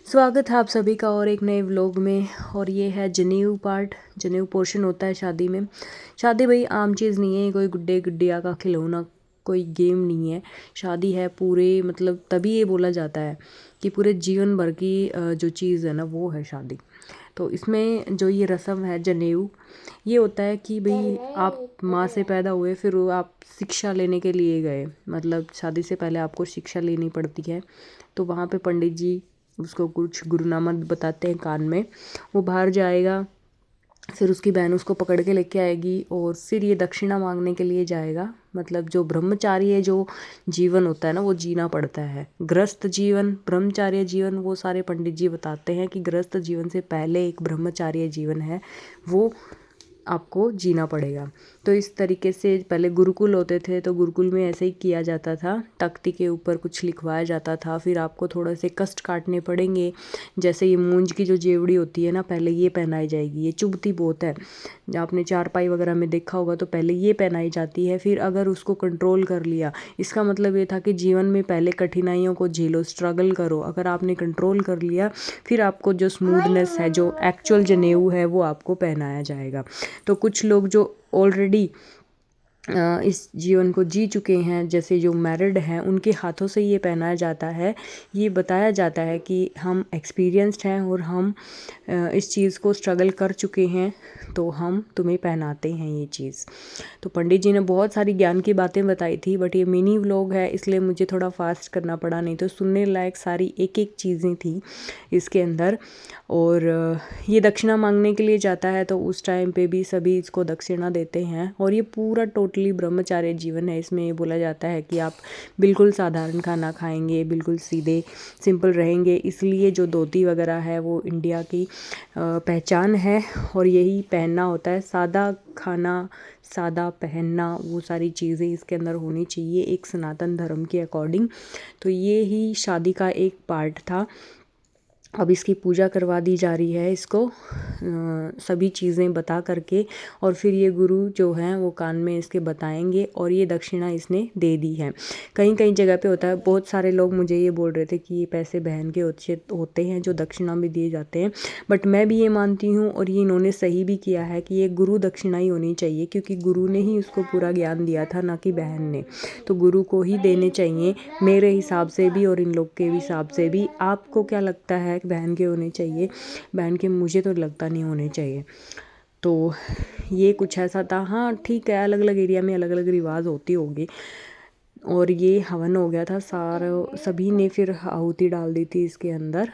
स्वागत है आप सभी का और एक नए व्लॉग में। और ये है जनेऊ पार्ट। जनेऊ पोर्शन होता है शादी में। शादी भाई आम चीज़ नहीं है, कोई गुड्डे गुड्डिया का खिलौना, कोई गेम नहीं है। शादी है पूरे, मतलब तभी ये बोला जाता है कि पूरे जीवन भर की जो चीज़ है ना वो है शादी। तो इसमें जो ये रस्म है जनेऊ, ये होता है कि भाई आप माँ से पैदा हुए, फिर वो आप शिक्षा लेने के लिए गए, मतलब शादी से पहले आपको शिक्षा लेनी पड़ती है। तो वहाँ पे पंडित जी उसको कुछ गुरुनामा बताते हैं कान में, वो बाहर जाएगा, फिर उसकी बहन उसको पकड़ के लेके आएगी और फिर ये दक्षिणा मांगने के लिए जाएगा। मतलब जो ब्रह्मचारी है, जो जीवन होता है ना वो जीना पड़ता है। गृहस्थ जीवन, ब्रह्मचार्य जीवन, वो सारे पंडित जी बताते हैं कि गृहस्थ जीवन से पहले एक ब्रह्मचार्य जीवन है, वो आपको जीना पड़ेगा। तो इस तरीके से पहले गुरुकुल होते थे, तो गुरुकुल में ऐसे ही किया जाता था, तख्ती के ऊपर कुछ लिखवाया जाता था, फिर आपको थोड़े से कष्ट काटने पड़ेंगे। जैसे ये मूंज की जो जेवड़ी होती है ना, पहले ये पहनाई जाएगी, ये चुभती बहुत है। आपने चारपाई वगैरह में देखा होगा, तो पहले ये पहनाई जाती है। फिर अगर उसको कंट्रोल कर लिया, इसका मतलब ये था कि जीवन में पहले कठिनाइयों को झेलो, स्ट्रगल करो। अगर आपने कंट्रोल कर लिया, फिर आपको जो स्मूथनेस है, जो एक्चुअल जनेऊ है, वो आपको पहनाया जाएगा। तो कुछ लोग जो ऑलरेडी इस जीवन को जी चुके हैं, जैसे जो मैरिड हैं, उनके हाथों से ये पहनाया जाता है। ये बताया जाता है कि हम एक्सपीरियंस्ड हैं और हम इस चीज़ को स्ट्रगल कर चुके हैं, तो हम तुम्हें पहनाते हैं ये चीज़। तो पंडित जी ने बहुत सारी ज्ञान की बातें बताई थी, बट ये मिनी व्लॉग है इसलिए मुझे थोड़ा फास्ट करना पड़ा, नहीं तो सुनने लायक सारी एक एक चीज़ें थी इसके अंदर। और ये दक्षिणा मांगने के लिए जाता है, तो उस टाइम पे भी सभी इसको दक्षिणा देते हैं। और ये पूरा टोटली ब्रह्मचार्य जीवन है। इसमें ये बोला जाता है कि आप बिल्कुल साधारण खाना खाएंगे, बिल्कुल सीधे सिंपल रहेंगे। इसलिए जो धोती वगैरह है वो इंडिया की पहचान है, और यही पहनना होता है। सादा खाना, सादा पहनना, वो सारी चीज़ें इसके अंदर होनी चाहिए एक सनातन धर्म के अकॉर्डिंग। तो ये ही शादी का एक पार्ट था। अब इसकी पूजा करवा दी जा रही है इसको सभी चीज़ें बता करके, और फिर ये गुरु जो हैं वो कान में इसके बताएंगे, और ये दक्षिणा इसने दे दी है। कहीं कहीं जगह पे होता है, बहुत सारे लोग मुझे ये बोल रहे थे कि ये पैसे बहन के होते हैं जो दक्षिणा में दिए जाते हैं, बट मैं भी ये मानती हूँ, और ये इन्होंने सही भी किया है, कि ये गुरु दक्षिणा ही होनी चाहिए, क्योंकि गुरु ने ही उसको पूरा ज्ञान दिया था, ना कि बहन ने। तो गुरु को ही देने चाहिए मेरे हिसाब से भी, और इन लोग के हिसाब से भी। आपको क्या लगता है? बहन के होने चाहिए? बहन के मुझे तो लगता नहीं होने चाहिए। तो ये कुछ ऐसा था। हाँ ठीक है, अलग अलग एरिया में अलग अलग रिवाज होती होगी। और ये हवन हो गया था, सारे सभी ने फिर आहुति डाल दी थी इसके अंदर,